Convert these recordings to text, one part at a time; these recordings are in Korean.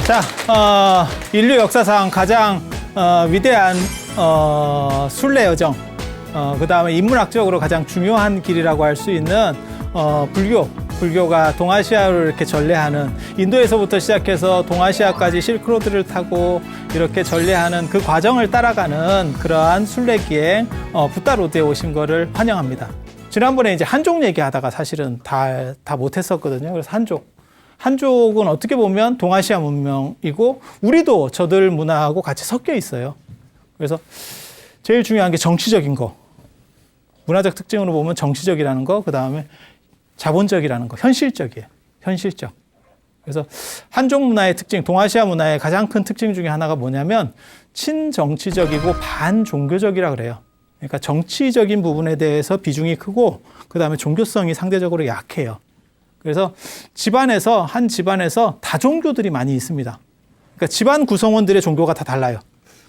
자, 인류 역사상 가장 위대한 순례 여정, 그 다음에 인문학적으로 가장 중요한 길이라고 할 수 있는 불교가 동아시아를 이렇게 전래하는, 인도에서부터 시작해서 동아시아까지 실크로드를 타고 이렇게 전래하는 그 과정을 따라가는 그러한 순례기행 붓다로드에 오신 거를 환영합니다. 지난번에 이제 한족 얘기하다가 사실은 다 못했었거든요. 그래서 한족은 어떻게 보면 동아시아 문명이고 우리도 저들 문화하고 같이 섞여 있어요. 그래서 제일 중요한 게 정치적인 거. 문화적 특징으로 보면 정치적이라는 거, 그 다음에 자본적이라는 거, 현실적이에요. 현실적. 그래서 한족 문화의 특징, 동아시아 문화의 가장 큰 특징 중에 하나가 뭐냐면 친정치적이고 반종교적이라 그래요. 그러니까 정치적인 부분에 대해서 비중이 크고 그 다음에 종교성이 상대적으로 약해요. 그래서 한 집안에서 다종교들이 많이 있습니다. 그러니까 집안 구성원들의 종교가 다 달라요.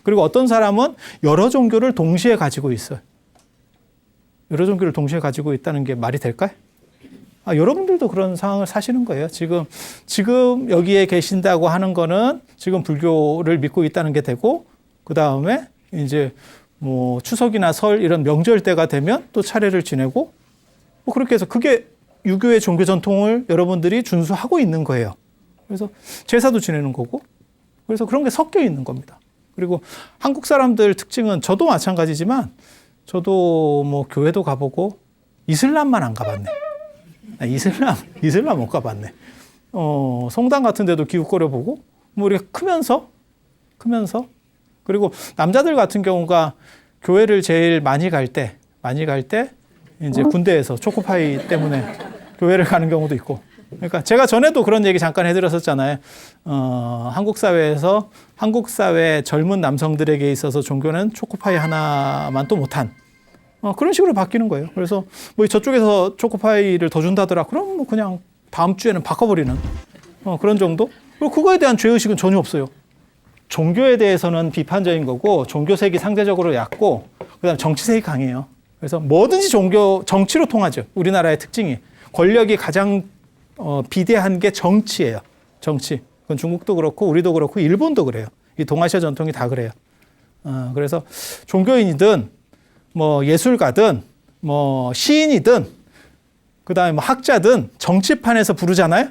그리고 어떤 사람은 여러 종교를 동시에 가지고 있어요. 여러 종교를 동시에 가지고 있다는 게 말이 될까요? 여러분들도 그런 상황을 사시는 거예요. 지금 여기에 계신다고 하는 거는 지금 불교를 믿고 있다는 게 되고, 그 다음에 이제 뭐 추석이나 설 이런 명절 때가 되면 또 차례를 지내고, 뭐 그렇게 해서 그게 유교의 종교 전통을 여러분들이 준수하고 있는 거예요. 그래서 제사도 지내는 거고, 그래서 그런 게 섞여 있는 겁니다. 그리고 한국 사람들 특징은, 저도 마찬가지지만 저도 뭐 교회도 가보고 이슬람만 안 가봤네. 이슬람 못 가봤네. 성당 같은 데도 기웃거려 보고, 뭐 우리가 크면서 그리고 남자들 같은 경우가 교회를 제일 많이 갈 때 이제 군대에서 초코파이 때문에 교회를 가는 경우도 있고. 그러니까 제가 전에도 그런 얘기 잠깐 해드렸었잖아요. 한국 사회 젊은 남성들에게 있어서 종교는 초코파이 하나만 또 못한, 그런 식으로 바뀌는 거예요. 그래서 뭐 저쪽에서 초코파이를 더 준다더라. 그럼 뭐 그냥 다음 주에는 바꿔버리는 그런 정도? 그리고 그거에 대한 죄의식은 전혀 없어요. 종교에 대해서는 비판적인 거고, 종교색이 상대적으로 얕고, 그다음 정치색이 강해요. 그래서 뭐든지 정치로 통하죠. 우리나라의 특징이. 권력이 가장 비대한 게 정치예요. 정치. 그건 중국도 그렇고 우리도 그렇고 일본도 그래요. 이 동아시아 전통이 다 그래요. 그래서 종교인이든 뭐 예술가든 뭐 시인이든 그다음에 뭐 학자든 정치판에서 부르잖아요.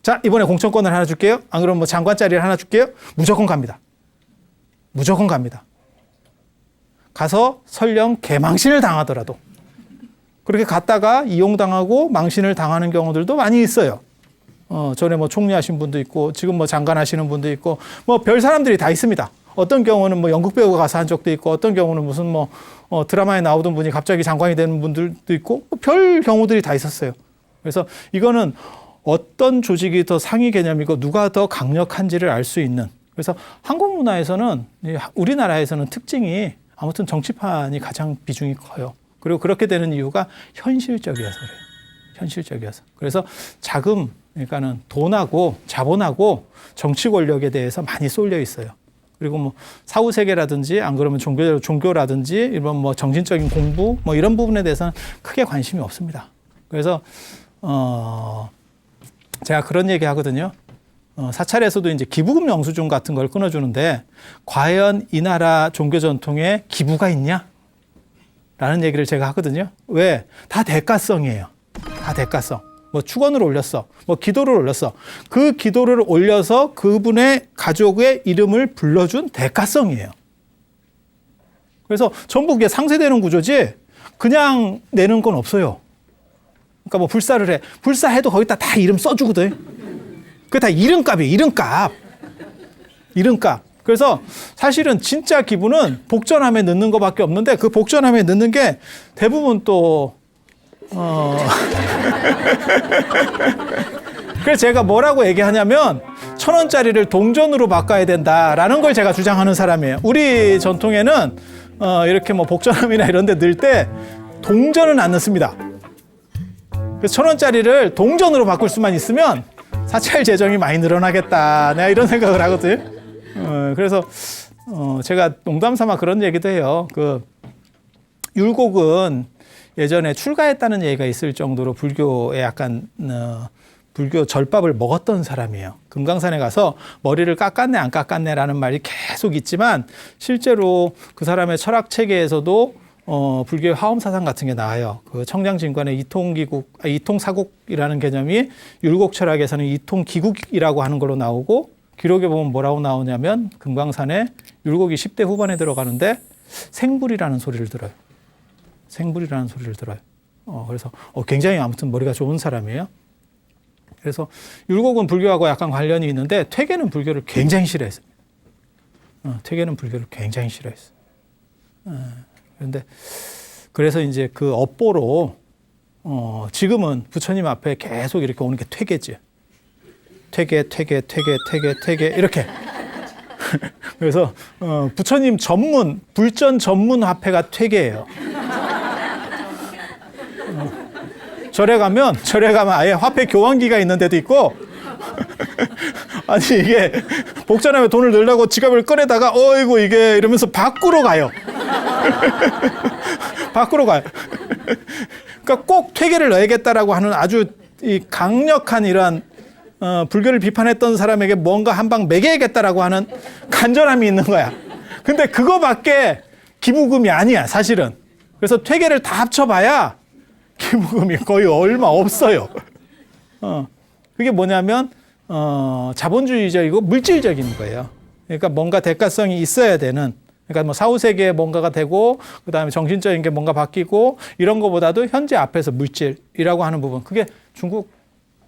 자, 이번에 공천권을 하나 줄게요. 안 그러면 뭐 장관 자리를 하나 줄게요. 무조건 갑니다. 가서 설령 개망신을 당하더라도 그렇게 갔다가 이용당하고 망신을 당하는 경우들도 많이 있어요. 전에 뭐 총리하신 분도 있고 지금 뭐 장관 하시는 분도 있고 뭐 별 사람들이 다 있습니다. 어떤 경우는 뭐 연극 배우가 가서 한 적도 있고, 어떤 경우는 무슨 뭐 드라마에 나오던 분이 갑자기 장관이 되는 분들도 있고, 별 경우들이 다 있었어요. 그래서 이거는 어떤 조직이 더 상위 개념이고 누가 더 강력한지를 알 수 있는. 그래서 한국 문화에서는, 우리나라에서는 특징이 아무튼 정치판이 가장 비중이 커요. 그리고 그렇게 되는 이유가 현실적이어서 그래요. 현실적이어서. 그래서 그러니까는 돈하고 자본하고 정치 권력에 대해서 많이 쏠려 있어요. 그리고 뭐 사후 세계라든지 안 그러면 종교라든지 이런 뭐 정신적인 공부 뭐 이런 부분에 대해서는 크게 관심이 없습니다. 그래서 제가 그런 얘기 하거든요. 사찰에서도 이제 기부금 영수증 같은 걸 끊어주는데, 과연 이 나라 종교 전통에 기부가 있냐? 라는 얘기를 제가 하거든요. 왜? 다 대가성이에요. 다 대가성. 뭐 축원을 올렸어. 뭐 기도를 올렸어. 그 기도를 올려서 그분의 가족의 이름을 불러준 대가성이에요. 그래서 전부 그게 상쇄되는 구조지 그냥 내는 건 없어요. 그러니까 뭐 불사를 해. 불사해도 거기다 다 이름 써주거든. 그게 다 이름값이에요. 이름값. 그래서 사실은 진짜 기부는 복전함에 넣는 것밖에 없는데, 그 복전함에 넣는 게 대부분 또 그래서 제가 뭐라고 얘기하냐면 1,000원짜리를 동전으로 바꿔야 된다라는 걸 제가 주장하는 사람이에요. 우리 전통에는 이렇게 뭐 복전함이나 이런 데 넣을 때 동전은 안 넣습니다. 그래서 1,000원짜리를 동전으로 바꿀 수만 있으면 사찰 재정이 많이 늘어나겠다. 내가 이런 생각을 하거든요. 그래서 제가 농담 삼아 그런 얘기도 해요. 그 율곡은 예전에 출가했다는 얘기가 있을 정도로 불교에 약간 불교 절밥을 먹었던 사람이에요. 금강산에 가서 머리를 깎았네 안 깎았네라는 말이 계속 있지만 실제로 그 사람의 철학 체계에서도 불교의 화엄 사상 같은 게 나와요. 그 청량진관의 이통사국이라는 개념이 율곡 철학에서는 이통기국이라고 하는 걸로 나오고 기록에 보면 뭐라고 나오냐면 금강산에 율곡이 10대 후반에 들어가는데 생불이라는 소리를 들어요. 생불이라는 소리를 들어요. 그래서 굉장히 아무튼 머리가 좋은 사람이에요. 그래서 율곡은 불교하고 약간 관련이 있는데 퇴계는 불교를 굉장히 싫어했어요. 퇴계는 불교를 굉장히 싫어했어요. 그런데 그래서 이제 그 업보로 지금은 부처님 앞에 계속 이렇게 오는 게 퇴계지. 퇴계 이렇게. 그래서 부처님 전문 불전 전문 화폐가 퇴계예요. 절에 가면 아예 화폐 교환기가 있는 데도 있고 아니 이게 복전하면 돈을 넣으려고 지갑을 꺼내다가 어이구 이게 이러면서 밖으로 가요. 밖으로 가요. 그러니까 꼭 퇴계를 넣어야겠다라고 하는 아주 이 강력한 이러한 불교를 비판했던 사람에게 뭔가 한 방 매겨야겠다라고 하는 간절함이 있는 거야. 근데 그거밖에 기부금이 아니야 사실은. 그래서 퇴계를 다 합쳐봐야 기부금이 거의 얼마 없어요. 그게 뭐냐면 자본주의적이고 물질적인 거예요. 그러니까 뭔가 대가성이 있어야 되는. 그러니까 뭐 사후세계에 뭔가가 되고 그다음에 정신적인 게 뭔가 바뀌고 이런 거보다도 현재 앞에서 물질이라고 하는 부분. 그게 중국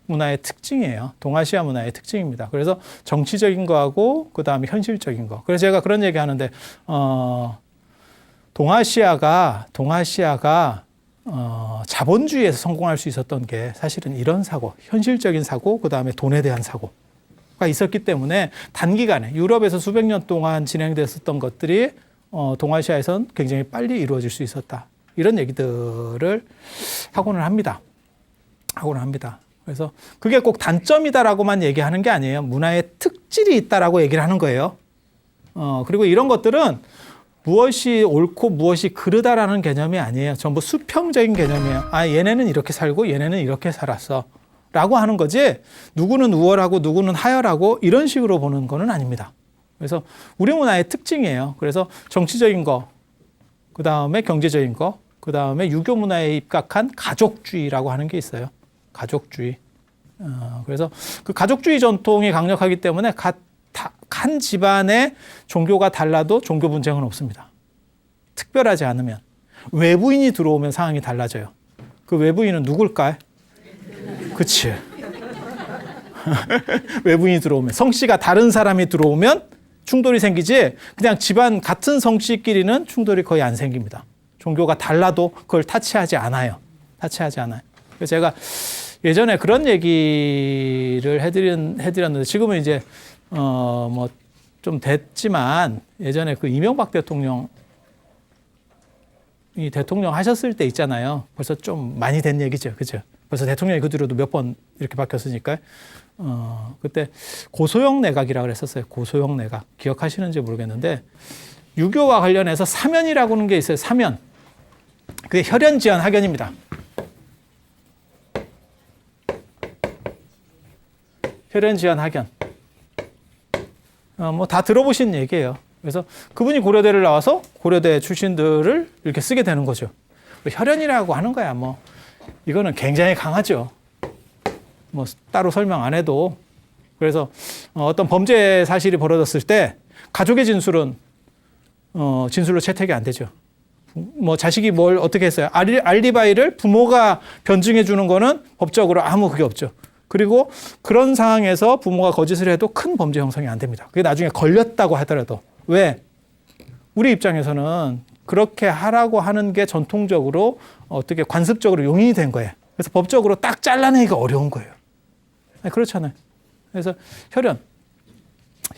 문화의 특징이에요. 동아시아 문화의 특징입니다. 그래서 정치적인 거하고 그다음에 현실적인 거. 그래서 제가 그런 얘기 하는데 동아시아가 자본주의에서 성공할 수 있었던 게 사실은 이런 사고, 현실적인 사고, 그 다음에 돈에 대한 사고가 있었기 때문에 단기간에 유럽에서 수백 년 동안 진행됐었던 것들이 동아시아에선 굉장히 빨리 이루어질 수 있었다. 이런 얘기들을 하고는 합니다. 그래서 그게 꼭 단점이다라고만 얘기하는 게 아니에요. 문화의 특질이 있다라고 얘기를 하는 거예요. 그리고 이런 것들은 무엇이 옳고 무엇이 그르다라는 개념이 아니에요. 전부 수평적인 개념이에요. 얘네는 이렇게 살고 얘네는 이렇게 살았어. 라고 하는 거지 누구는 우월하고 누구는 하열하고 이런 식으로 보는 거는 아닙니다. 그래서 우리 문화의 특징이에요. 그래서 정치적인 거, 그 다음에 경제적인 거, 그 다음에 유교 문화에 입각한 가족주의라고 하는 게 있어요. 가족주의. 그래서 그 가족주의 전통이 강력하기 때문에 한 집안의 종교가 달라도 종교 분쟁은 없습니다. 특별하지 않으면. 외부인이 들어오면 상황이 달라져요. 그 외부인은 누굴까요? 그치. 외부인이 들어오면. 성씨가 다른 사람이 들어오면 충돌이 생기지 그냥 집안 같은 성씨끼리는 충돌이 거의 안 생깁니다. 종교가 달라도 그걸 타치하지 않아요. 그래서 제가 예전에 그런 얘기를 해드렸는데 지금은 이제 뭐 좀 됐지만 예전에 그 이명박 대통령이 대통령 하셨을 때 있잖아요. 벌써 좀 많이 된 얘기죠. 그죠? 벌써 대통령이 그 뒤로도 몇 번 이렇게 바뀌었으니까. 그때 고소영 내각이라고 그랬었어요. 고소영 내각. 기억하시는지 모르겠는데 유교와 관련해서 사면이라고 하는 게 있어요. 사면. 그게 혈연지연 학연입니다. 혈연지연 학연. 뭐 다 들어보신 얘기예요. 그래서 그분이 고려대를 나와서 고려대 출신들을 이렇게 쓰게 되는 거죠. 혈연이라고 하는 거야. 뭐 이거는 굉장히 강하죠. 뭐 따로 설명 안 해도. 그래서 어떤 범죄 사실이 벌어졌을 때 가족의 진술은 진술로 채택이 안 되죠. 뭐 자식이 뭘 어떻게 했어요? 알리바이를 부모가 변증해 주는 거는 법적으로 아무 그게 없죠. 그리고 그런 상황에서 부모가 거짓을 해도 큰 범죄 형성이 안 됩니다. 그게 나중에 걸렸다고 하더라도. 왜? 우리 입장에서는 그렇게 하라고 하는 게 전통적으로 어떻게 관습적으로 용인이 된 거예요. 그래서 법적으로 딱 잘라내기가 어려운 거예요. 그렇잖아요. 그래서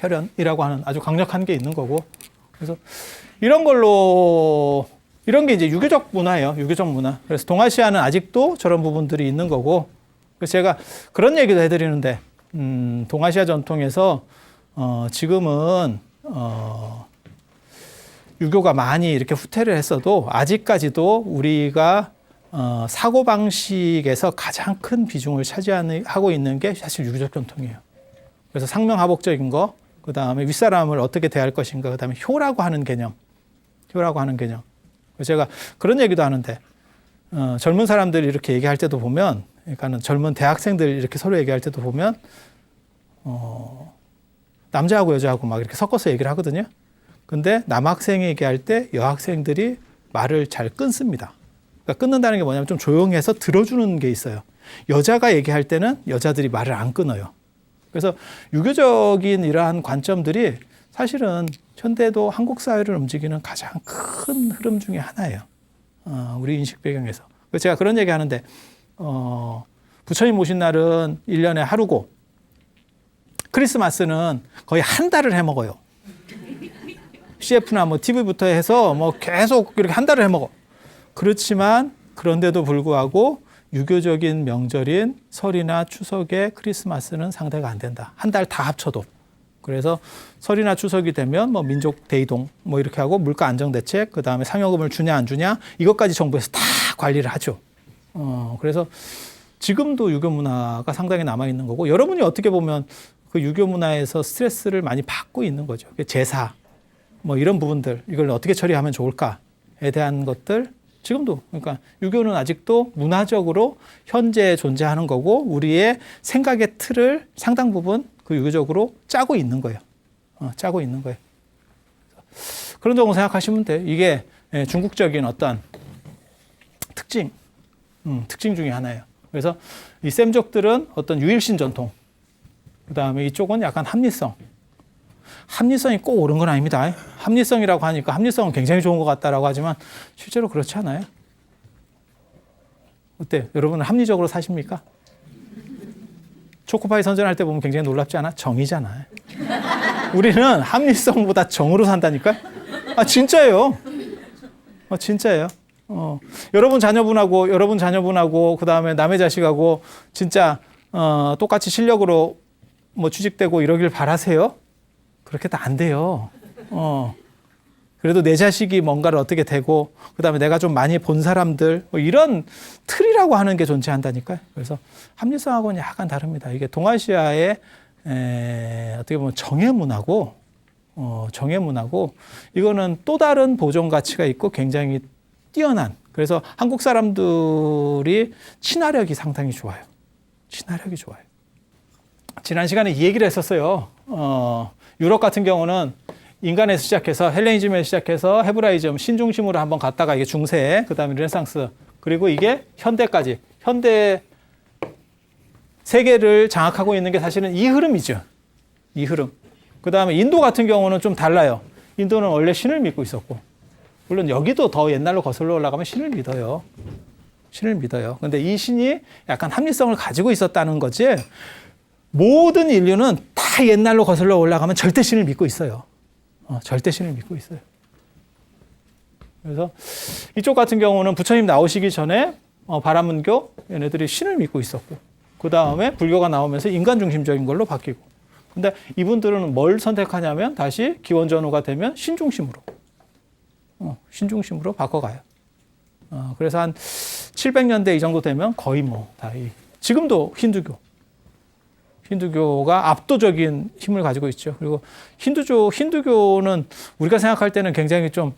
혈연이라고 하는 아주 강력한 게 있는 거고. 그래서 이런 게 이제 유교적 문화예요. 유교적 문화. 그래서 동아시아는 아직도 저런 부분들이 있는 거고. 그래서 제가 그런 얘기도 해드리는데, 동아시아 전통에서, 지금은, 유교가 많이 이렇게 후퇴를 했어도, 아직까지도 우리가, 사고방식에서 가장 큰 비중을 차지하고 있는 게 사실 유교적 전통이에요. 그래서 상명하복적인 거, 그 다음에 윗사람을 어떻게 대할 것인가, 그 다음에 효라고 하는 개념. 제가 그런 얘기도 하는데, 젊은 사람들이 이렇게 얘기할 때도 보면, 그러니까는 젊은 대학생들 이렇게 서로 얘기할 때도 보면, 남자하고 여자하고 막 이렇게 섞어서 얘기를 하거든요. 근데 남학생이 얘기할 때 여학생들이 말을 잘 끊습니다. 그러니까 끊는다는 게 뭐냐면 좀 조용해서 들어주는 게 있어요. 여자가 얘기할 때는 여자들이 말을 안 끊어요. 그래서 유교적인 이러한 관점들이 사실은 현대도 한국 사회를 움직이는 가장 큰 흐름 중에 하나예요. 우리 인식 배경에서. 그래서 제가 그런 얘기 하는데, 부처님 오신 날은 1년에 하루고, 크리스마스는 거의 한 달을 해 먹어요. CF나 뭐 TV부터 해서 뭐 계속 이렇게 한 달을 해 먹어. 그렇지만 그런데도 불구하고 유교적인 명절인 설이나 추석에 크리스마스는 상대가 안 된다. 한 달 다 합쳐도. 그래서 설이나 추석이 되면 뭐 민족 대이동 뭐 이렇게 하고 물가 안정 대책, 그 다음에 상여금을 주냐 안 주냐 이것까지 정부에서 다 관리를 하죠. 그래서 지금도 유교 문화가 상당히 남아 있는 거고, 여러분이 어떻게 보면 그 유교 문화에서 스트레스를 많이 받고 있는 거죠. 제사 뭐 이런 부분들, 이걸 어떻게 처리하면 좋을까에 대한 것들, 지금도, 그러니까 유교는 아직도 문화적으로 현재 존재하는 거고, 우리의 생각의 틀을 상당 부분 그 유교적으로 짜고 있는 거예요. 짜고 있는 거예요. 그런 정도 생각하시면 돼요. 이게 중국적인 어떤 특징 중에 하나예요. 그래서 이 셈족들은 어떤 유일신 전통, 그 다음에 이쪽은 약간 합리성. 합리성이 꼭 옳은 건 아닙니다. 합리성이라고 하니까 합리성은 굉장히 좋은 것 같다라고 하지만 실제로 그렇지 않아요. 어때요? 여러분은 합리적으로 사십니까? 초코파이 선전할 때 보면 굉장히 놀랍지 않아? 정이잖아요. 우리는 합리성보다 정으로 산다니까? 진짜예요. 진짜예요. 여러분 자녀분하고, 그 다음에 남의 자식하고, 진짜, 똑같이 실력으로 뭐 취직되고 이러길 바라세요? 그렇게 다 안 돼요. 그래도 내 자식이 뭔가를 어떻게 되고, 그 다음에 내가 좀 많이 본 사람들, 뭐 이런 틀이라고 하는 게 존재한다니까요. 그래서 합리성하고는 약간 다릅니다. 이게 동아시아의 어떻게 보면 정예문화고, 이거는 또 다른 보존 가치가 있고 굉장히 뛰어난, 그래서 한국 사람들이 친화력이 상당히 좋아요. 지난 시간에 이 얘기를 했었어요. 유럽 같은 경우는 인간에서 시작해서 헬레니즘에서 시작해서 헤브라이즘 신중심으로 한번 갔다가 이게 중세, 그 다음에 르네상스, 그리고 이게 현대까지, 현대 세계를 장악하고 있는 게 사실은 이 흐름이죠. 이 흐름. 그 다음에 인도 같은 경우는 좀 달라요. 인도는 원래 신을 믿고 있었고, 물론 여기도 더 옛날로 거슬러 올라가면 신을 믿어요. 근데 이 신이 약간 합리성을 가지고 있었다는 거지, 모든 인류는 다 옛날로 거슬러 올라가면 절대 신을 믿고 있어요. 그래서 이쪽 같은 경우는 부처님 나오시기 전에 바라문교 얘네들이 신을 믿고 있었고, 그 다음에 불교가 나오면서 인간 중심적인 걸로 바뀌고, 근데 이분들은 뭘 선택하냐면 다시 기원전후가 되면 신중심으로 바꿔가요. 그래서 한 700년대 이 정도 되면 거의 뭐 다 지금도 힌두교가 압도적인 힘을 가지고 있죠. 그리고 힌두교는 우리가 생각할 때는 굉장히 좀,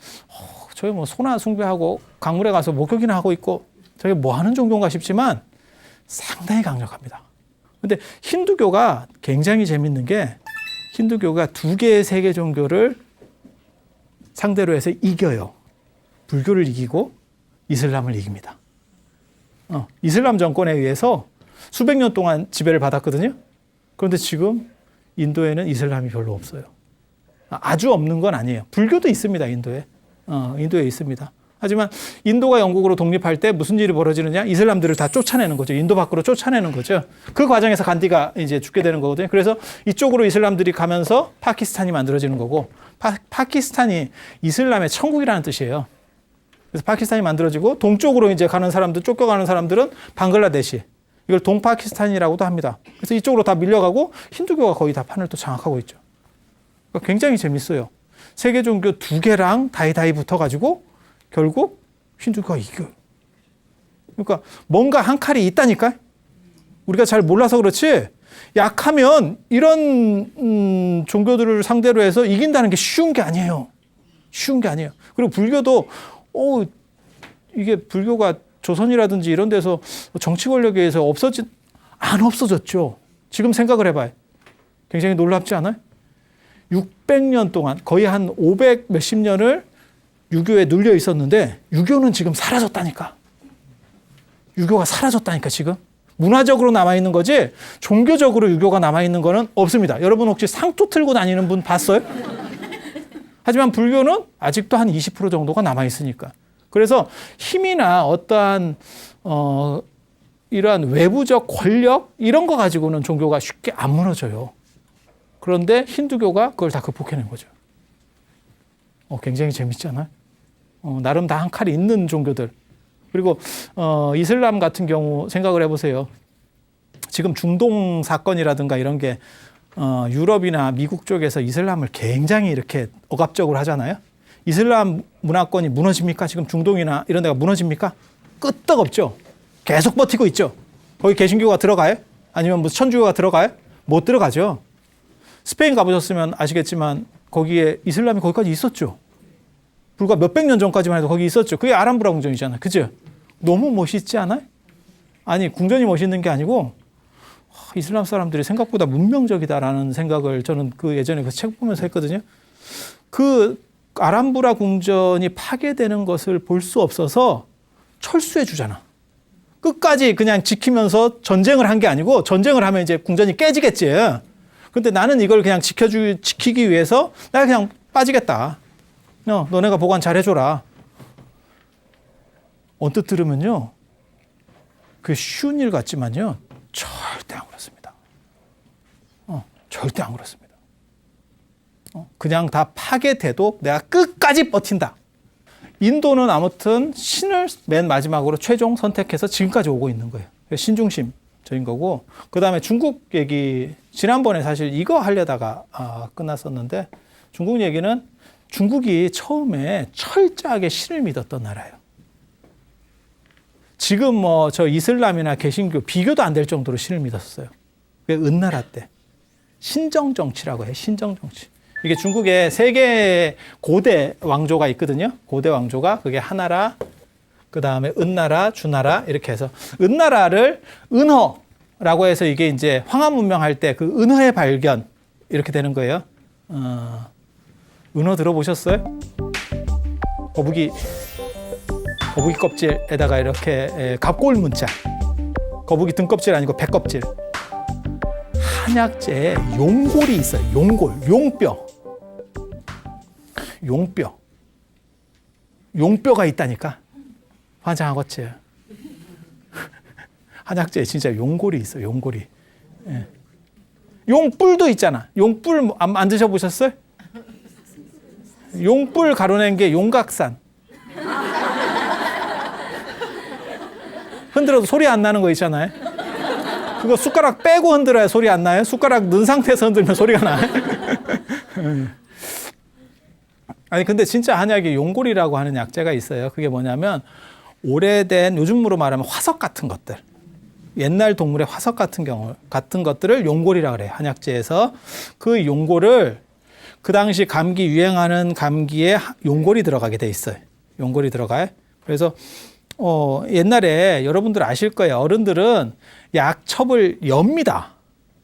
저기 뭐 소나 숭배하고 강물에 가서 목욕이나 하고 있고, 저게 뭐 하는 종교인가 싶지만 상당히 강력합니다. 근데 힌두교가 굉장히 재밌는 게, 힌두교가 두 개의 세계 종교를 상대로 해서 이겨요. 불교를 이기고 이슬람을 이깁니다. 이슬람 정권에 의해서 수백 년 동안 지배를 받았거든요. 그런데 지금 인도에는 이슬람이 별로 없어요. 아주 없는 건 아니에요. 불교도 있습니다, 인도에. 인도에 있습니다. 하지만 인도가 영국으로 독립할 때 무슨 일이 벌어지느냐? 이슬람들을 다 쫓아내는 거죠. 인도 밖으로 쫓아내는 거죠. 그 과정에서 간디가 이제 죽게 되는 거거든요. 그래서 이쪽으로 이슬람들이 가면서 파키스탄이 만들어지는 거고, 파키스탄이 이슬람의 천국이라는 뜻이에요. 그래서 파키스탄이 만들어지고, 동쪽으로 이제 가는 사람들, 쫓겨가는 사람들은 방글라데시, 이걸 동파키스탄이라고도 합니다. 그래서 이쪽으로 다 밀려가고 힌두교가 거의 다 판을 또 장악하고 있죠. 그러니까 굉장히 재밌어요. 세계 종교 두 개랑 다이다이 붙어가지고 결국 힌두교가 이겨요. 그러니까 뭔가 한 칼이 있다니까. 우리가 잘 몰라서 그렇지. 약하면 이런 종교들을 상대로 해서 이긴다는 게 쉬운 게 아니에요. 쉬운 게 아니에요. 그리고 불교도 이게 불교가 조선이라든지 이런 데서 정치 권력에 의해서 안 없어졌죠. 지금 생각을 해봐요. 굉장히 놀랍지 않아요? 600년 동안 거의 한 500 몇십 년을 유교에 눌려 있었는데 유교는 지금 사라졌다니까. 유교가 사라졌다니까 지금. 문화적으로 남아있는 거지 종교적으로 유교가 남아있는 거는 없습니다. 여러분 혹시 상투 틀고 다니는 분 봤어요? 하지만 불교는 아직도 한 20% 정도가 남아있으니까. 그래서 힘이나 어떠한 이러한 외부적 권력 이런 거 가지고는 종교가 쉽게 안 무너져요. 그런데 힌두교가 그걸 다 극복해낸 거죠. 굉장히 재밌잖아요. 나름 다 한 칼이 있는 종교들. 그리고 이슬람 같은 경우 생각을 해보세요. 지금 중동 사건이라든가 이런 게 유럽이나 미국 쪽에서 이슬람을 굉장히 이렇게 억압적으로 하잖아요. 이슬람 문화권이 무너집니까? 지금 중동이나 이런 데가 무너집니까? 끄떡없죠. 계속 버티고 있죠. 거기 개신교가 들어가요? 아니면 무슨 천주교가 들어가요? 못 들어가죠. 스페인 가보셨으면 아시겠지만 거기에 이슬람이 거기까지 있었죠. 불과 몇백 년 전까지만 해도 거기 있었죠. 그게 아람브라 궁전이잖아요. 그죠? 너무 멋있지 않아요? 아니, 궁전이 멋있는 게 아니고 이슬람 사람들이 생각보다 문명적이다라는 생각을 저는 그 예전에 그 책 보면서 했거든요. 그 아람브라 궁전이 파괴되는 것을 볼 수 없어서 철수해 주잖아. 끝까지 그냥 지키면서 전쟁을 한 게 아니고 전쟁을 하면 이제 궁전이 깨지겠지. 근데 나는 이걸 그냥 지키기 위해서 나 그냥 빠지겠다. 너네가 보관 잘 해줘라. 언뜻 들으면요. 그게 쉬운 일 같지만요. 절대 안 그렇습니다. 절대 안 그렇습니다. 그냥 다 파괴돼도 내가 끝까지 버틴다. 인도는 아무튼 신을 맨 마지막으로 최종 선택해서 지금까지 오고 있는 거예요. 신중심적인 거고. 그 다음에 중국 얘기, 지난번에 사실 이거 하려다가 끝났었는데 중국 얘기는 중국이 처음에 철저하게 신을 믿었던 나라예요. 지금 저 이슬람이나 개신교 비교도 안 될 정도로 신을 믿었어요. 그게 은나라 때. 신정정치라고 해요. 신정정치. 이게 중국에 세 개의 고대 왕조가 있거든요. 고대 왕조가 그게 하나라, 그 다음에 은나라, 주나라 이렇게 해서 은나라를 은허라고 해서 이게 이제 황하 문명 할 때 그 은허의 발견 이렇게 되는 거예요. 은허 들어보셨어요? 거북이 껍질에다가 이렇게 갑골 문자. 거북이 등껍질 아니고 배껍질. 한약재에 용골이 있어요. 용골, 용뼈가 있다니까. 환장하겠지. 한약재에 진짜 용골이 있어요. 용골이. 예. 용뿔도 있잖아. 용뿔 안 드셔보셨어요? 용뿔 가루낸 게 용각산. 흔들어도 소리 안 나는 거 있잖아요. 그거 숟가락 빼고 흔들어야 소리 안 나요? 숟가락 넣은 상태에서 흔들면 소리가 나요? 아니 근데 진짜 한약에 용골이라고 하는 약재가 있어요. 그게 뭐냐면 오래된 요즘으로 말하면 화석 같은 것들. 옛날 동물의 화석 같은 것들을 용골이라고 그래요. 한약재에서. 그 용골을 그 당시 감기 유행하는 감기에 용골이 들어가게 돼 있어요. 용골이 들어가요. 그래서 옛날에 여러분들 아실 거예요. 어른들은 약첩을 엽니다.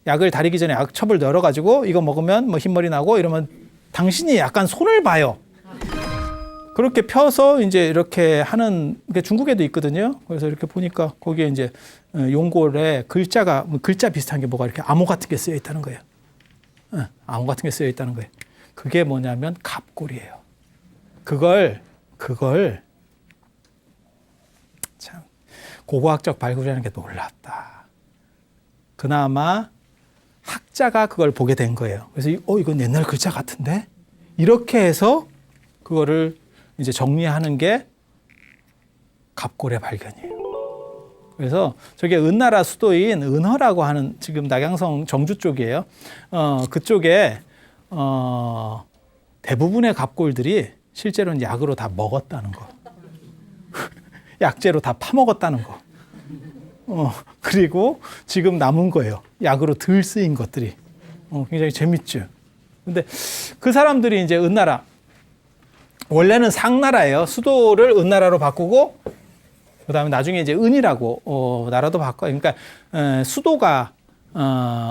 약을 다리기 전에 약첩을 열어가지고 이거 먹으면 뭐 흰머리 나고 이러면 당신이 약간 손을 봐요. 그렇게 펴서 이제 이렇게 하는 게 중국에도 있거든요. 그래서 이렇게 보니까 거기에 이제 용골에 글자 비슷한 게 뭐가 이렇게 암호 같은 게 쓰여 있다는 거예요. 암호 같은 게 쓰여 있다는 거예요. 그게 뭐냐면 갑골이에요. 그걸 참 고고학적 발굴이라는 게 놀랍다. 그나마 학자가 그걸 보게 된 거예요. 그래서 이건 옛날 글자 같은데? 이렇게 해서 그거를 이제 정리하는 게 갑골의 발견이에요. 그래서 저게 은나라 수도인 은허라고 하는 지금 낙양성 정주 쪽이에요. 그쪽에 대부분의 갑골들이 실제로는 약으로 다 먹었다는 거. 약재로 다 파먹었다는 거. 그리고 지금 남은 거예요. 약으로 덜 쓰인 것들이. 굉장히 재밌죠. 근데 그 사람들이 이제 은나라, 원래는 상나라예요. 수도를 은나라로 바꾸고, 그 다음에 나중에 이제 은이라고, 나라도 바꿔요. 그러니까, 수도가,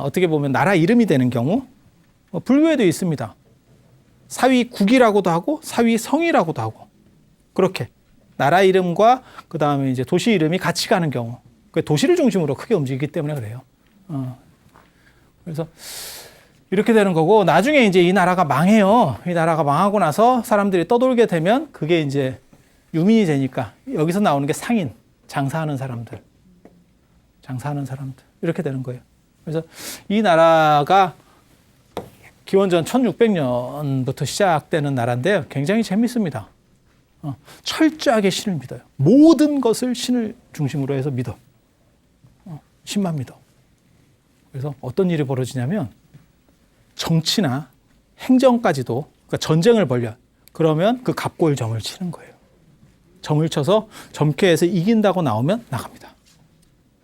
어떻게 보면 나라 이름이 되는 경우, 불교에도 있습니다. 사위국이라고도 하고, 사위성이라고도 하고, 그렇게. 나라 이름과 그 다음에 이제 도시 이름이 같이 가는 경우. 도시를 중심으로 크게 움직이기 때문에 그래요. 그래서 이렇게 되는 거고, 나중에 이제 이 나라가 망해요. 이 나라가 망하고 나서 사람들이 떠돌게 되면 그게 이제 유민이 되니까 여기서 나오는 게 상인, 장사하는 사람들. 이렇게 되는 거예요. 그래서 이 나라가 기원전 1600년부터 시작되는 나라인데요. 굉장히 재밌습니다. 철저하게 신을 믿어요. 모든 것을 신을 중심으로 해서 믿어. 신만 믿어. 그래서 어떤 일이 벌어지냐면 정치나 행정까지도, 그러니까 전쟁을 벌려. 그러면 그 갑골정을 치는 거예요. 정을 쳐서 점괘에서 이긴다고 나오면 나갑니다.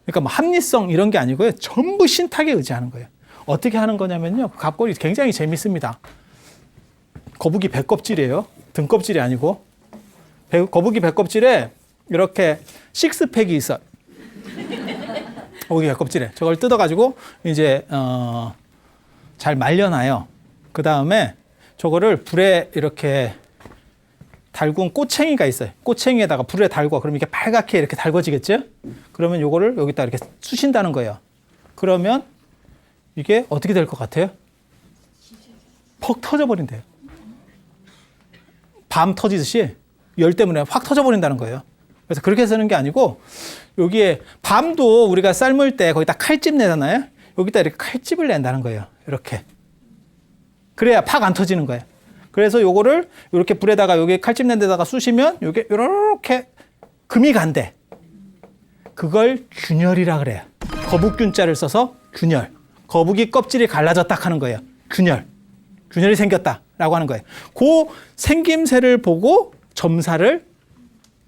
그러니까 뭐 합리성 이런 게 아니고요. 전부 신탁에 의지하는 거예요. 어떻게 하는 거냐면요. 갑골이 굉장히 재밌습니다. 거북이 배껍질이에요. 등껍질이 아니고. 거북이 배껍질에 이렇게 식스팩이 있어요. 거북이 배껍질에. 저걸 뜯어가지고 이제 잘 말려놔요. 그 다음에 저거를 불에 이렇게 달군 꼬챙이가 있어요. 꼬챙이에다가 불에 달궈. 그럼 이게 빨갛게 이렇게 달궈지겠죠? 그러면 요거를 여기다 이렇게 쑤신다는 거예요. 그러면 이게 어떻게 될 것 같아요? 퍽 터져버린대요. 밤 터지듯이 열 때문에 확 터져버린다는 거예요. 그래서 그렇게 쓰는 게 아니고, 여기에 밤도 우리가 삶을 때 거기다 칼집 내잖아요. 여기다 이렇게 칼집을 낸다는 거예요. 이렇게. 그래야 팍 안 터지는 거예요. 그래서 요거를 이렇게 불에다가 여기 칼집 낸 데다가 쑤시면 요게 이렇게 금이 간대. 그걸 균열이라 그래요. 거북균자를 써서 균열. 거북이 껍질이 갈라졌다 하는 거예요. 균열. 균열이 생겼다라고 하는 거예요. 그 생김새를 보고 점사를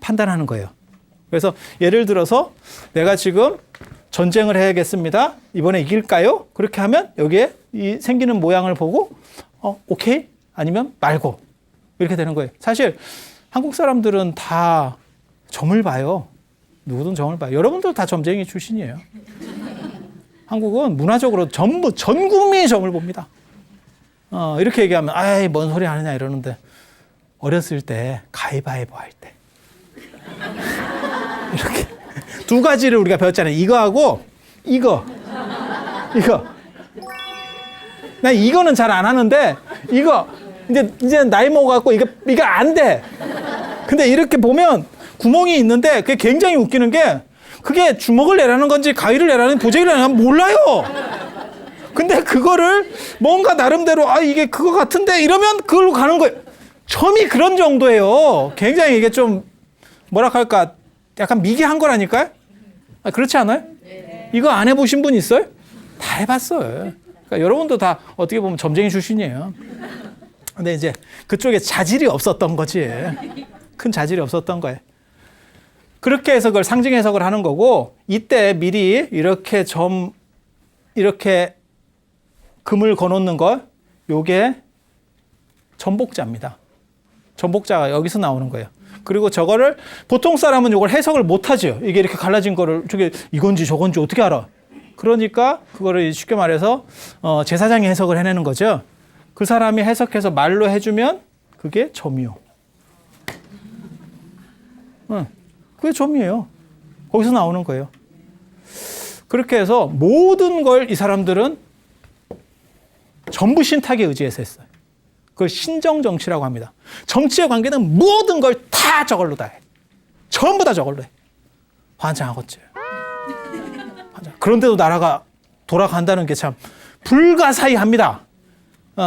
판단하는 거예요. 그래서 예를 들어서 내가 지금 전쟁을 해야겠습니다. 이번에 이길까요? 그렇게 하면 여기에 이 생기는 모양을 보고 오케이? 아니면 말고 이렇게 되는 거예요. 사실 한국 사람들은 다 점을 봐요. 누구든 점을 봐요. 여러분도 다 점쟁이 출신이에요. 한국은 문화적으로 전부 전 국민이 점을 봅니다. 이렇게 얘기하면 아이 뭔 소리 하느냐 이러는데, 어렸을 때 가위바위보 할 때 이렇게 두 가지를 우리가 배웠잖아요. 이거하고 이거. 나 이거는 잘 안 하는데 이거 이제 나이 먹어갖고 이거 안 돼. 근데 이렇게 보면 구멍이 있는데 그게 굉장히 웃기는 게, 그게 주먹을 내라는 건지 가위를 내라는 보재기를 내라는 건지 몰라요. 근데 그거를 뭔가 나름대로 이게 그거 같은데 이러면 그걸로 가는 거예요. 점이 그런 정도예요. 굉장히 이게 좀 뭐랄까 약간 미개한 거라니까요. 그렇지 않아요? 이거 안 해보신 분 있어요? 다 해봤어요. 그러니까 여러분도 다 어떻게 보면 점쟁이 출신이에요. 근데 이제 그쪽에 자질이 없었던 거지. 큰 자질이 없었던 거예요. 그렇게 해서 그걸 상징 해석을 하는 거고, 이때 미리 이렇게 이렇게 금을 거놓는 거, 요게 전복자입니다. 전복자가 여기서 나오는 거예요. 그리고 저거를 보통 사람은 이걸 해석을 못 하죠. 이게 이렇게 갈라진 거를 저게 이건지 저건지 어떻게 알아? 그러니까 그거를 쉽게 말해서 제사장이 해석을 해내는 거죠. 그 사람이 해석해서 말로 해주면 그게 점이요. 그게 점이에요. 거기서 나오는 거예요. 그렇게 해서 모든 걸 이 사람들은 전부 신탁에 의지해서 했어요. 그걸 신정정치라고 합니다. 정치에 관계는 모든 걸 다 저걸로 다 해. 전부 다 저걸로 해. 환장하겠지. 그런데도 나라가 돌아간다는 게 참 불가사의합니다.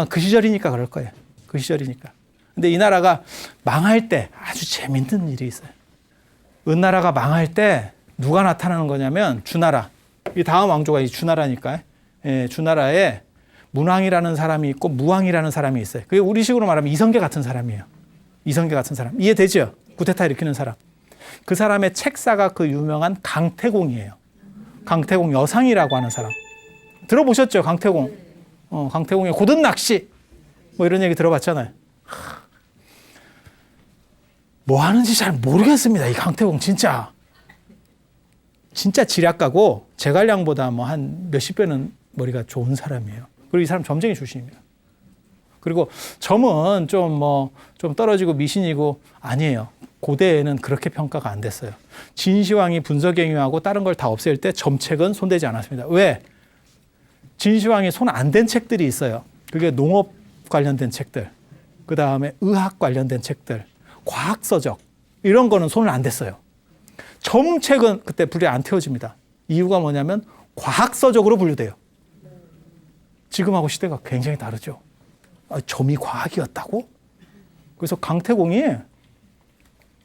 그 시절이니까 그럴 거예요. 그 시절이니까. 근데 이 나라가 망할 때 아주 재밌는 일이 있어요. 은나라가 망할 때 누가 나타나는 거냐면 주나라. 이 다음 왕조가 이 주나라니까. 주나라에 문왕이라는 사람이 있고 무왕이라는 사람이 있어요. 그게 우리식으로 말하면 이성계 같은 사람이에요. 이성계 같은 사람. 이해되죠? 구테타 일으키는 사람. 그 사람의 책사가 그 유명한 강태공이에요. 강태공 여상이라고 하는 사람. 들어보셨죠? 강태공. 강태공의 고든 낚시. 뭐 이런 얘기 들어봤잖아요. 뭐 하는지 잘 모르겠습니다. 이 강태공 진짜. 진짜 지략가고 제갈량보다 뭐 한 몇십 배는 머리가 좋은 사람이에요. 그리고 이 사람 점쟁이 출신입니다. 그리고 점은 좀 떨어지고 미신이고 아니에요. 고대에는 그렇게 평가가 안 됐어요. 진시황이 분서갱유하고 다른 걸 다 없앨 때 점책은 손대지 않았습니다. 왜? 진시황이 손 안 댄 책들이 있어요. 그게 농업 관련된 책들, 그 다음에 의학 관련된 책들, 과학서적 이런 거는 손을 안 댔어요. 점책은 그때 불에 안 태워집니다. 이유가 뭐냐면 과학서적으로 분류돼요. 지금하고 시대가 굉장히 다르죠. 점이 과학이었다고? 그래서 강태공이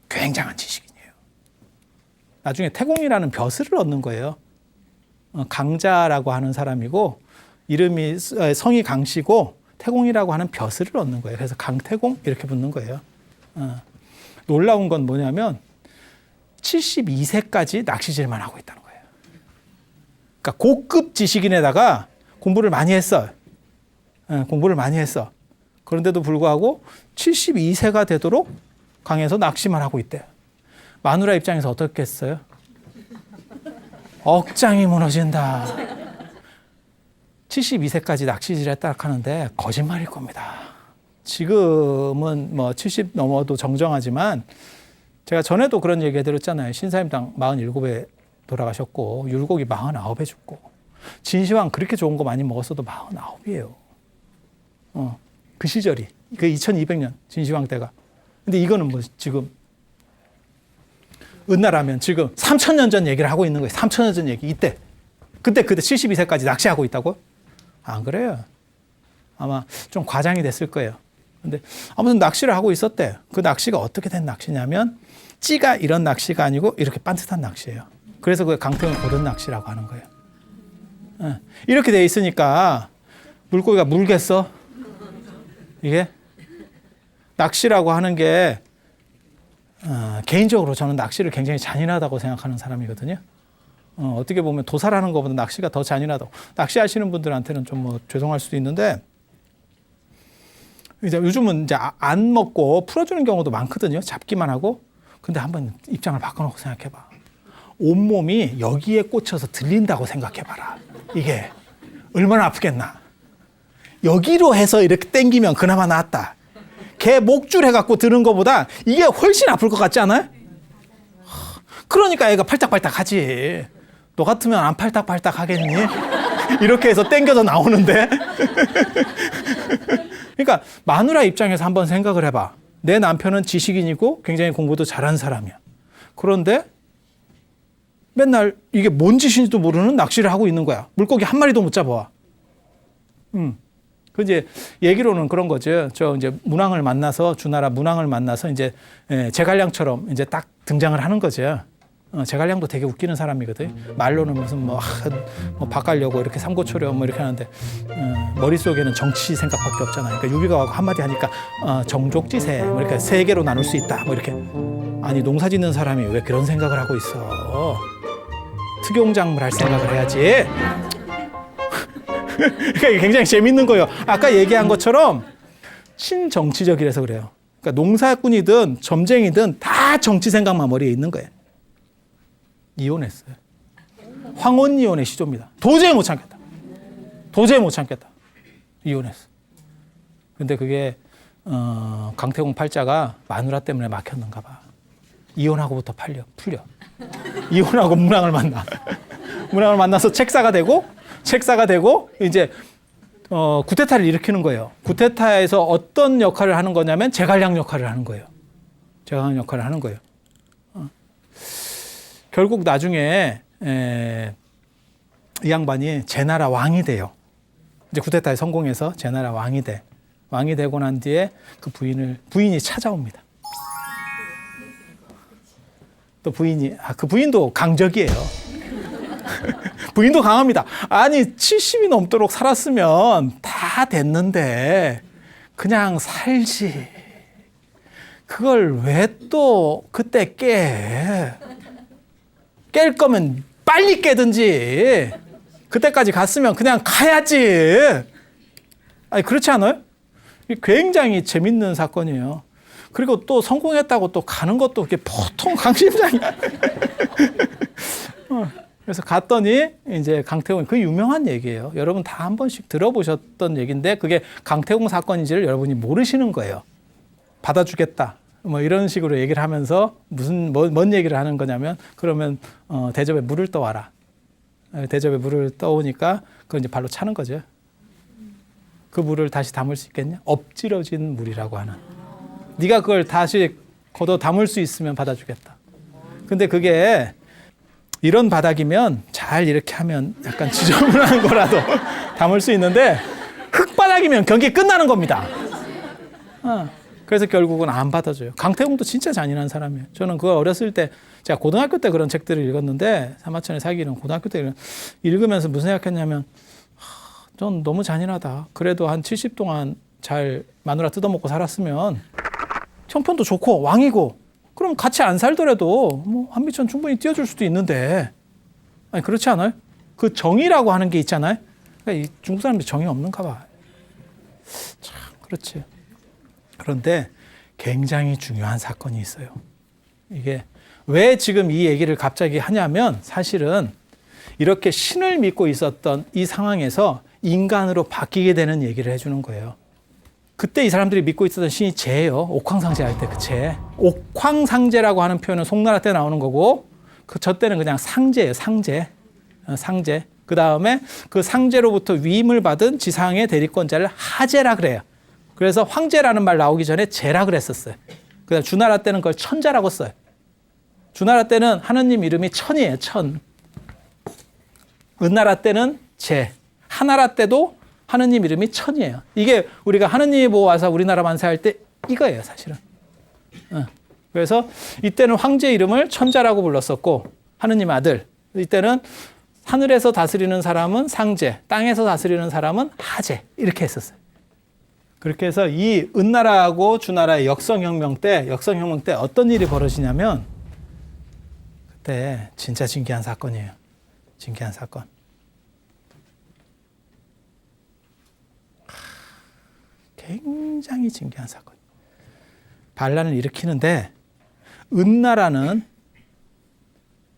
굉장한 지식인이에요. 나중에 태공이라는 벼슬을 얻는 거예요. 강자라고 하는 사람이고 이름이 성이 강씨고 태공이라고 하는 벼슬을 얻는 거예요. 그래서 강태공 이렇게 붙는 거예요. 놀라운 건 뭐냐면 72세까지 낚시질만 하고 있다는 거예요. 그러니까 고급 지식인에다가 공부를 많이 했어요. 공부를 많이 했어. 그런데도 불구하고 72세가 되도록 강에서 낚시만 하고 있대요. 마누라 입장에서 어떻겠어요? 억장이 무너진다. 72세까지 낚시질에 딱 하는데 거짓말일 겁니다. 지금은 뭐 70 넘어도 정정하지만 제가 전에도 그런 얘기 해드렸잖아요. 신사임당 47에 돌아가셨고 율곡이 49에 죽고 진시황 그렇게 좋은 거 많이 먹었어도 49이에요. 그 시절이 그 2200년 진시황 때가. 근데 이거는 뭐 지금 은나라면 지금 3000년 전 얘기를 하고 있는 거예요. 3000년 전 얘기 이때 그때 72세까지 낚시하고 있다고? 안 그래요. 아마 좀 과장이 됐을 거예요. 근데 아무튼 낚시를 하고 있었대. 그 낚시가 어떻게 된 낚시냐면 찌가 이런 낚시가 아니고 이렇게 반듯한 낚시예요. 그래서 그 강태공 고든 낚시라고 하는 거예요. 이렇게 돼 있으니까 물고기가 물겠어? 이게 낚시라고 하는 게 개인적으로 저는 낚시를 굉장히 잔인하다고 생각하는 사람이거든요. 어떻게 보면 도살하는 것보다 낚시가 더 잔인하다고. 낚시하시는 분들한테는 좀 뭐 죄송할 수도 있는데 이제 요즘은 이제 안 먹고 풀어주는 경우도 많거든요. 잡기만 하고. 근데 한번 입장을 바꿔놓고 생각해봐. 온몸이 여기에 꽂혀서 들린다고 생각해봐라. 이게 얼마나 아프겠나. 여기로 해서 이렇게 당기면 그나마 낫다. 개 목줄 해갖고 드는 것보다 이게 훨씬 아플 것 같지 않아요? 그러니까 애가 팔딱팔딱 하지. 너 같으면 안 팔딱팔딱 하겠니? 이렇게 해서 당겨서 나오는데. 그러니까 마누라 입장에서 한번 생각을 해봐. 내 남편은 지식인이고 굉장히 공부도 잘하는 사람이야. 그런데 맨날 이게 뭔 짓인지도 모르는 낚시를 하고 있는 거야. 물고기 한 마리도 못 잡아와. 그 이제 얘기로는 그런 거죠. 저 이제 문왕을 만나서 주나라 문왕을 만나서 이제 제갈량처럼 이제 딱 등장을 하는 거죠. 제갈량도 되게 웃기는 사람이거든. 말로는 무슨 뭐 바꾸려고 이렇게 삼고초려 뭐 이렇게 하는데 머릿속에는 정치 생각밖에 없잖아요. 그러니까 유비가 한마디 하니까 정족지세 뭐 이렇게 세 개로 나눌 수 있다 뭐 이렇게. 아니 농사 짓는 사람이 왜 그런 생각을 하고 있어. 특용작물 할 생각을 해야지. 그러니까 이게 굉장히 재밌는 거예요. 아까 얘기한 것처럼 친정치적이라서 그래요. 그러니까 농사꾼이든 점쟁이든 다 정치 생각만 머리에 있는 거예요. 이혼했어요. 황혼이혼의 시조입니다. 도저히 못 참겠다. 도저히 못 참겠다. 이혼했어. 근데 그게 강태공 팔자가 마누라 때문에 막혔는가 봐. 이혼하고부터 풀려. 이혼하고 문왕을 만나. 문왕을 만나서 책사가 되고 이제 구테타를 일으키는 거예요. 구테타에서 어떤 역할을 하는 거냐면 제갈량 역할을 하는 거예요. 제갈량 역할을 하는 거예요. 결국 나중에 이 양반이 제나라 왕이 돼요. 이제 구테타에 성공해서 제나라 왕이 돼. 왕이 되고 난 뒤에 그 부인이 찾아옵니다. 또 그 부인도 강적이에요. 부인도 강합니다. 아니 70이 넘도록 살았으면 다 됐는데 그냥 살지. 그걸 왜 또 그때 깰 거면 빨리 깨든지. 그때까지 갔으면 그냥 가야지. 아니, 그렇지 않아요? 굉장히 재밌는 사건이에요. 그리고 또 성공했다고 또 가는 것도 그게 보통 강심장이야. 그래서 갔더니 이제 강태공, 그 유명한 얘기예요. 여러분 다 한 번씩 들어보셨던 얘기인데 그게 강태공 사건인지를 여러분이 모르시는 거예요. 받아주겠다. 뭐 이런 식으로 얘기를 하면서 뭔 얘기를 하는 거냐면 그러면 대접에 물을 떠와라. 대접에 물을 떠오니까 그걸 이제 발로 차는 거죠. 그 물을 다시 담을 수 있겠냐? 엎질러진 물이라고 하는. 네가 그걸 다시 걷어 담을 수 있으면 받아주겠다. 근데 그게 이런 바닥이면 잘 이렇게 하면 약간 지저분한 거라도 담을 수 있는데 흙바닥이면 경기 끝나는 겁니다. 그래서 결국은 안 받아줘요. 강태공도 진짜 잔인한 사람이에요. 저는 그거 어렸을 때 제가 고등학교 때 그런 책들을 읽었는데 사마천의 사기는 고등학교 때 읽으면서 무슨 생각했냐면 전 너무 잔인하다. 그래도 한 70 동안 잘 마누라 뜯어먹고 살았으면 형편도 좋고 왕이고 그럼 같이 안 살더라도 뭐 한미천 충분히 띄워줄 수도 있는데 아니 그렇지 않아요? 그 정의라고 하는 게 있잖아요. 그러니까 이 중국 사람들이 정이 없는가 봐. 참 그렇지. 그런데 굉장히 중요한 사건이 있어요. 이게 왜 지금 이 얘기를 갑자기 하냐면 사실은 이렇게 신을 믿고 있었던 이 상황에서 인간으로 바뀌게 되는 얘기를 해주는 거예요. 그때 이 사람들이 믿고 있었던 신이 재예요. 옥황상제 할 때 그 재. 옥황상제라고 하는 표현은 송나라 때 나오는 거고 저 때는 그냥 상제예요. 상제. 상제. 그 다음에 그 상제로부터 위임을 받은 지상의 대리권자를 하제라 그래요. 그래서 황제라는 말 나오기 전에 제라 그랬었어요. 그다음 주나라 때는 그걸 천자라고 써요. 주나라 때는 하느님 이름이 천이에요. 천. 은나라 때는 제. 하나라 때도 하느님 이름이 천이에요. 이게 우리가 하느님이 보고 와서 우리나라 만세할 때 이거예요, 사실은. 그래서 이때는 황제 이름을 천자라고 불렀었고 하느님 아들. 이때는 하늘에서 다스리는 사람은 상제, 땅에서 다스리는 사람은 하제 이렇게 했었어요. 그렇게 해서 이 은나라하고 주나라의 역성혁명 때 어떤 일이 벌어지냐면 그때 진짜 신기한 사건이에요. 신기한 사건. 굉장히 신기한 사건. 반란을 일으키는데 은나라는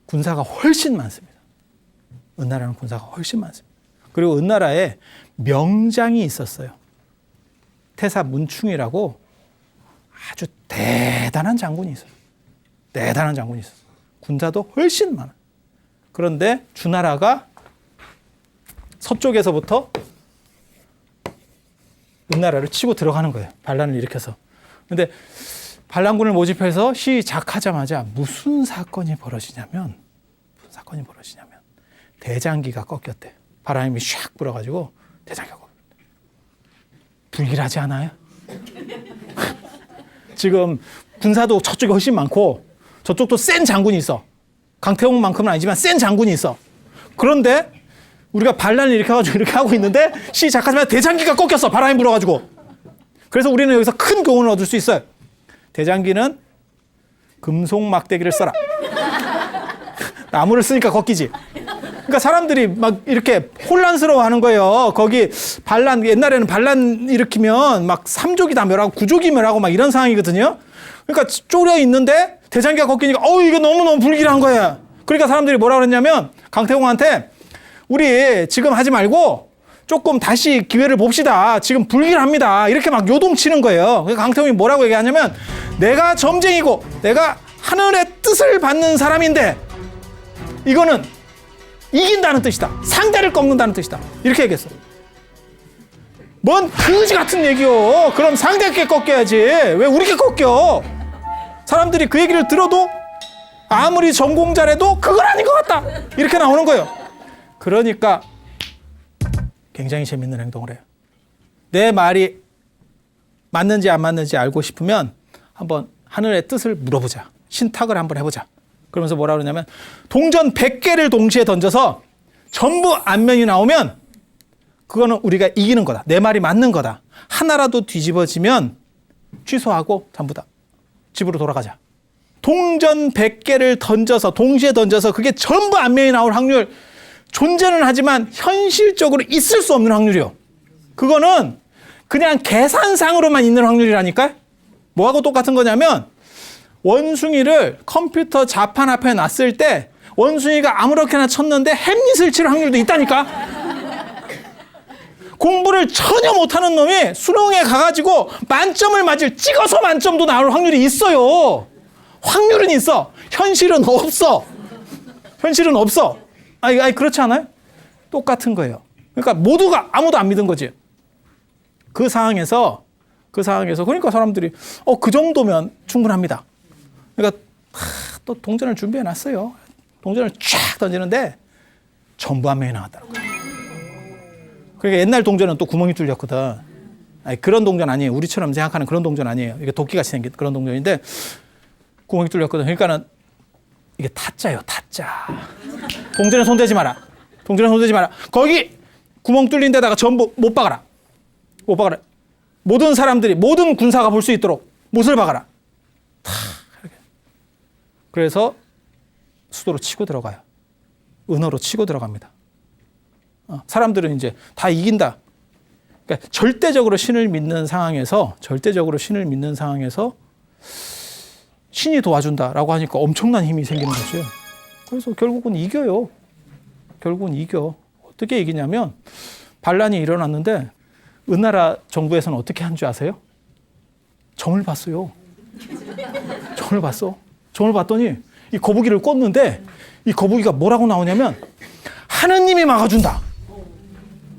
군사가 훨씬 많습니다. 은나라는 군사가 훨씬 많습니다. 그리고 은나라에 명장이 있었어요. 태사 문충이라고 아주 대단한 장군이 있어요. 대단한 장군이 있어요. 군사도 훨씬 많아요. 그런데 주나라가 서쪽에서부터 은나라를 치고 들어가는 거예요. 반란을 일으켜서. 그런데 반란군을 모집해서 시작하자마자 무슨 사건이 벌어지냐면 대장기가 꺾였대. 바람이 샥 불어가지고 대장기가 꺾였대. 불길하지 않아요? 지금 군사도 저쪽에 훨씬 많고 저쪽도 센 장군이 있어. 강태공만큼은 아니지만 센 장군이 있어. 그런데 우리가 반란을 일으켜가지고 이렇게 하고 있는데 시작하자마자 대장기가 꺾였어. 바람이 불어가지고. 그래서 우리는 여기서 큰 교훈을 얻을 수 있어요. 대장기는 금속 막대기를 써라. 나무를 쓰니까 꺾이지. 그러니까 사람들이 막 이렇게 혼란스러워하는 거예요. 거기 반란, 옛날에는 반란 일으키면 막 3족이 멸하고 9족이 멸하고 막 이런 상황이거든요. 그러니까 쪼려 있는데 대장기가 꺾이니까 이거 너무너무 불길한 거야. 그러니까 사람들이 뭐라 그랬냐면 강태공한테 우리 지금 하지 말고 조금 다시 기회를 봅시다. 지금 불길합니다. 이렇게 막 요동치는 거예요. 그러니까 강태공이 뭐라고 얘기하냐면 내가 점쟁이고 내가 하늘의 뜻을 받는 사람인데 이거는 이긴다는 뜻이다. 상대를 꺾는다는 뜻이다. 이렇게 얘기했어. 뭔 그지 같은 얘기요. 그럼 상대께 꺾여야지. 왜 우리께 꺾여? 사람들이 그 얘기를 들어도 아무리 전공자래도 그건 아닌 것 같다. 이렇게 나오는 거예요. 그러니까 굉장히 재밌는 행동을 해요. 내 말이 맞는지 안 맞는지 알고 싶으면 한번 하늘의 뜻을 물어보자. 신탁을 한번 해보자. 그러면서 뭐라 그러냐면 동전 100개를 동시에 던져서 전부 안면이 나오면 그거는 우리가 이기는 거다. 내 말이 맞는 거다. 하나라도 뒤집어지면 취소하고 전부 다 집으로 돌아가자. 동전 100개를 던져서 동시에 던져서 그게 전부 안면이 나올 확률 존재는 하지만 현실적으로 있을 수 없는 확률이요. 그거는 그냥 계산상으로만 있는 확률이라니까. 뭐하고 똑같은 거냐면 원숭이를 컴퓨터 자판 앞에 놨을 때 원숭이가 아무렇게나 쳤는데 햄릿을 칠 확률도 있다니까. 공부를 전혀 못하는 놈이 수능에 가가지고 만점을 맞을 찍어서 만점도 나올 확률이 있어요. 확률은 있어. 현실은 없어. 현실은 없어. 아니 그렇지 않아요? 똑같은 거예요. 그러니까 모두가 아무도 안 믿은 거지. 그 상황에서 그러니까 사람들이 그 정도면 충분합니다. 그러니까 또 동전을 준비해 놨어요. 동전을 쫙 던지는데 전부 한 명이 나왔더라고요. 그러니까 옛날 동전은 또 구멍이 뚫렸거든. 아니, 그런 동전 아니에요. 우리처럼 생각하는 그런 동전 아니에요. 이게 도끼같이 생긴 그런 동전인데 구멍이 뚫렸거든. 그러니까는 이게 타짜예요. 타짜. 동전에 손대지 마라. 동전에 손대지 마라. 거기 구멍 뚫린 데다가 전부 못 박아라. 못 박아라. 모든 사람들이 모든 군사가 볼 수 있도록 못을 박아라. 그래서 수도로 치고 들어가요. 은어로 치고 들어갑니다. 사람들은 이제 다 이긴다. 그러니까 절대적으로 신을 믿는 상황에서 신이 도와준다라고 하니까 엄청난 힘이 생기는 거죠. 그래서 결국은 이겨요. 결국은 이겨. 어떻게 이기냐면 반란이 일어났는데 은나라 정부에서는 어떻게 한 줄 아세요? 점을 봤어요. 점을 봤어. 점을 봤더니 이 거북이를 꽂는데 이 거북이가 뭐라고 나오냐면 하느님이 막아준다.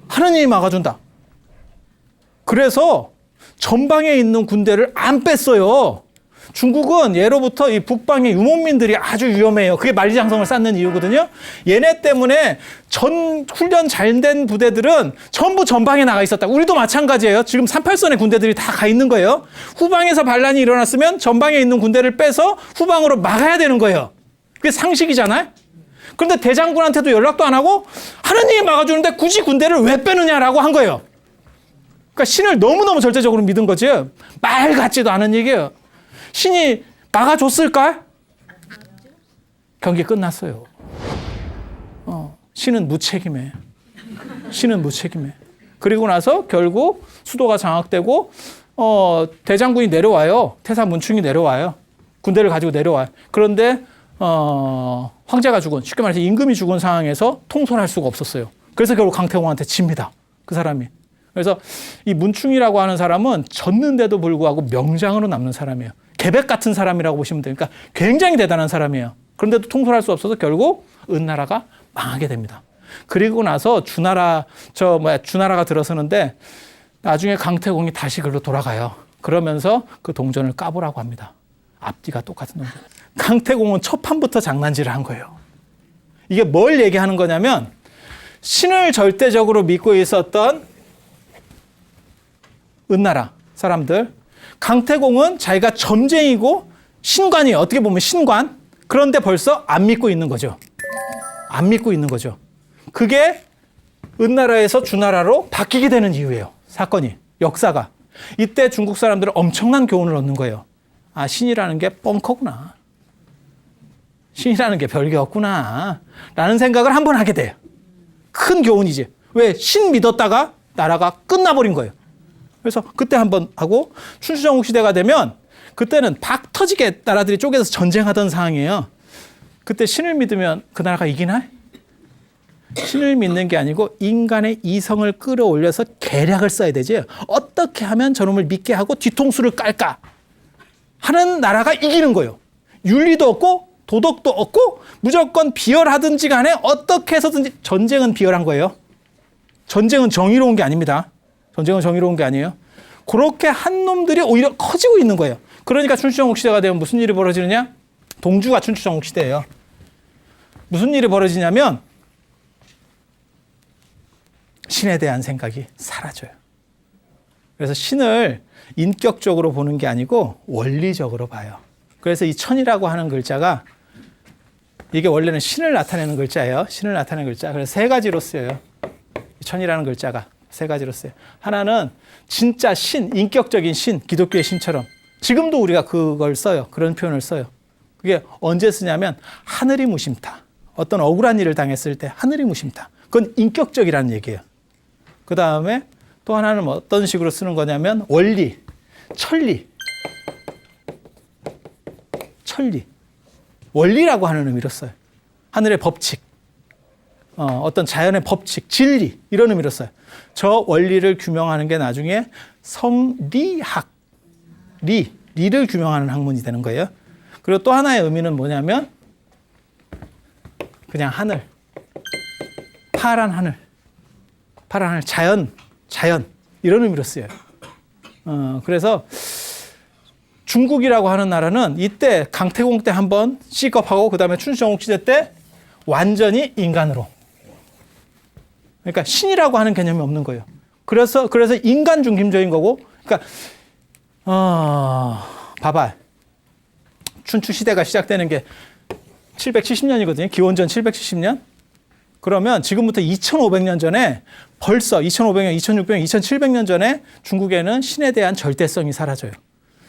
하느님이 막아준다. 그래서 전방에 있는 군대를 안 뺐어요. 중국은 예로부터 이 북방의 유목민들이 아주 위험해요. 그게 만리장성을 쌓는 이유거든요. 얘네 때문에 훈련 잘 된 부대들은 전부 전방에 나가 있었다. 우리도 마찬가지예요. 지금 38선의 군대들이 다 가 있는 거예요. 후방에서 반란이 일어났으면 전방에 있는 군대를 빼서 후방으로 막아야 되는 거예요. 그게 상식이잖아요. 그런데 대장군한테도 연락도 안 하고 하느님이 막아주는데 굳이 군대를 왜 빼느냐라고 한 거예요. 그러니까 신을 너무너무 절대적으로 믿은 거지. 말 같지도 않은 얘기예요. 신이 막아줬을까? 경기 끝났어요. 신은 무책임해. 신은 무책임해. 그리고 나서 결국 수도가 장악되고 대장군이 내려와요. 태사 문충이 내려와요. 군대를 가지고 내려와요. 그런데 황제가 죽은, 쉽게 말해서 임금이 죽은 상황에서 통솔할 수가 없었어요. 그래서 결국 강태공한테 집니다. 그 사람이. 그래서 이 문충이라고 하는 사람은 졌는데도 불구하고 명장으로 남는 사람이에요. 계백 같은 사람이라고 보시면 돼요. 그러니까 굉장히 대단한 사람이에요. 그런데도 통솔할 수 없어서 결국 은나라가 망하게 됩니다. 그리고 나서 주나라가 들어서는데 나중에 강태공이 다시 글로 돌아가요. 그러면서 그 동전을 까보라고 합니다. 앞뒤가 똑같은 동전. 강태공은 첫 판부터 장난질을 한 거예요. 이게 뭘 얘기하는 거냐면 신을 절대적으로 믿고 있었던 은나라 사람들, 강태공은 자기가 점쟁이고 신관이에요. 어떻게 보면 신관. 그런데 벌써 안 믿고 있는 거죠. 안 믿고 있는 거죠. 그게 은나라에서 주나라로 바뀌게 되는 이유예요. 사건이, 역사가. 이때 중국 사람들은 엄청난 교훈을 얻는 거예요. 아, 신이라는 게 뻥커구나. 신이라는 게 별게 없구나. 라는 생각을 한번 하게 돼요. 큰 교훈이지. 왜? 신 믿었다가 나라가 끝나버린 거예요. 그래서 그때 한번 하고 춘추전국 시대가 되면 그때는 박 터지게 나라들이 쪼개서 전쟁하던 상황이에요. 그때 신을 믿으면 그 나라가 이기나? 신을 믿는 게 아니고 인간의 이성을 끌어올려서 계략을 써야 되지. 어떻게 하면 저놈을 믿게 하고 뒤통수를 깔까 하는 나라가 이기는 거예요. 윤리도 없고 도덕도 없고 무조건 비열하든지 간에 어떻게 해서든지. 전쟁은 비열한 거예요. 전쟁은 정의로운 게 아닙니다. 전쟁은 정의로운 게 아니에요. 그렇게 한 놈들이 오히려 커지고 있는 거예요. 그러니까 춘추전국 시대가 되면 무슨 일이 벌어지느냐? 동주가 춘추전국 시대예요. 무슨 일이 벌어지냐면 신에 대한 생각이 사라져요. 그래서 신을 인격적으로 보는 게 아니고 원리적으로 봐요. 그래서 이 천이라고 하는 글자가 이게 원래는 신을 나타내는 글자예요. 신을 나타내는 글자. 그래서 세 가지로 쓰여요. 천이라는 글자가 세 가지로 쓰여요. 하나는 진짜 신, 인격적인 신, 기독교의 신처럼. 지금도 우리가 그걸 써요. 그런 표현을 써요. 그게 언제 쓰냐면 하늘이 무심타. 어떤 억울한 일을 당했을 때 하늘이 무심타. 그건 인격적이라는 얘기예요. 그 다음에 또 하나는 어떤 식으로 쓰는 거냐면 원리, 천리. 천리. 원리라고 하는 의미로 써요. 하늘의 법칙, 어떤 자연의 법칙, 진리 이런 의미로 써요. 저 원리를 규명하는 게 나중에 성리학, 리를 규명하는 학문이 되는 거예요. 그리고 또 하나의 의미는 뭐냐면 그냥 하늘, 파란 하늘, 자연 이런 의미로 쓰여요. 그래서 중국이라고 하는 나라는 이때 강태공 때 한번 C급하고 그다음에 춘추전국 시대 때 완전히 인간으로. 그러니까 신이라고 하는 개념이 없는 거예요. 그래서 인간 중심적인 거고. 그러니까 봐봐. 춘추 시대가 시작되는 게 770년이거든요. 기원전 770년. 그러면 지금부터 2500년 전에 벌써 2500년, 2600년, 2700년 전에 중국에는 신에 대한 절대성이 사라져요.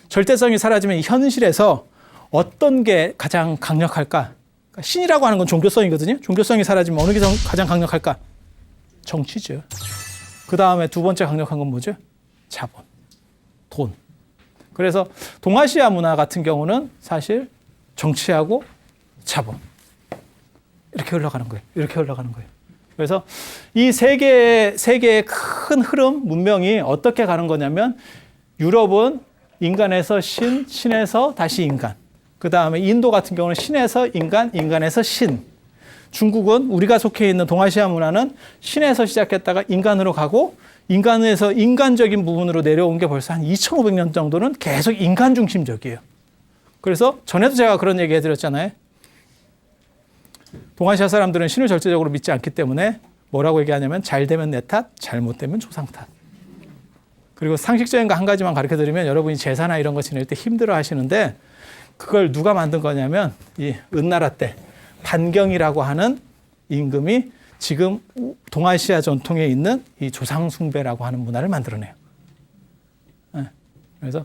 절대성이 사라지면 현실에서 어떤 게 가장 강력할까? 신이라고 하는 건 종교성이거든요. 종교성이 사라지면 어느 게 가장 강력할까? 정치죠. 그 다음에 두 번째 강력한 건 뭐죠? 자본, 돈. 그래서 동아시아 문화 같은 경우는 사실 정치하고 자본. 이렇게 흘러가는 거예요. 이렇게 흘러가는 거예요. 그래서 이 세 개의 큰 흐름, 문명이 어떻게 가는 거냐면 유럽은 인간에서 신, 신에서 다시 인간. 그 다음에 인도 같은 경우는 신에서 인간, 인간에서 신. 중국은 우리가 속해 있는 동아시아 문화는 신에서 시작했다가 인간으로 가고 인간에서 인간적인 부분으로 내려온 게 벌써 한 2500년 정도는 계속 인간 중심적이에요. 그래서 전에도 제가 그런 얘기 해드렸잖아요. 동아시아 사람들은 신을 절대적으로 믿지 않기 때문에 뭐라고 얘기하냐면 잘 되면 내 탓, 잘못되면 조상 탓. 그리고 상식적인 거 한 가지만 가르쳐드리면 여러분이 제사나 이런 거 지낼 때 힘들어 하시는데 그걸 누가 만든 거냐면 이 은나라 때 반경이라고 하는 임금이 지금 동아시아 전통에 있는 이 조상 숭배라고 하는 문화를 만들어내요. 그래서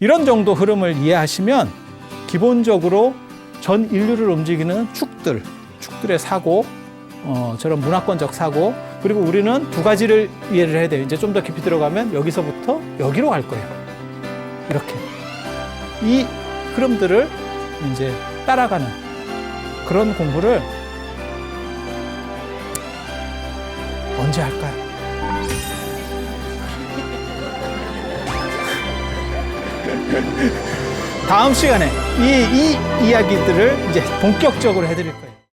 이런 정도 흐름을 이해하시면 기본적으로 전 인류를 움직이는 축들의 사고, 저런 문화권적 사고, 그리고 우리는 두 가지를 이해를 해야 돼요. 이제 좀 더 깊이 들어가면 여기서부터 여기로 갈 거예요. 이렇게. 이 흐름들을 이제 따라가는 그런 공부를 언제 할까요? 다음 시간에 이 이야기들을 이제 본격적으로 해드릴 거예요.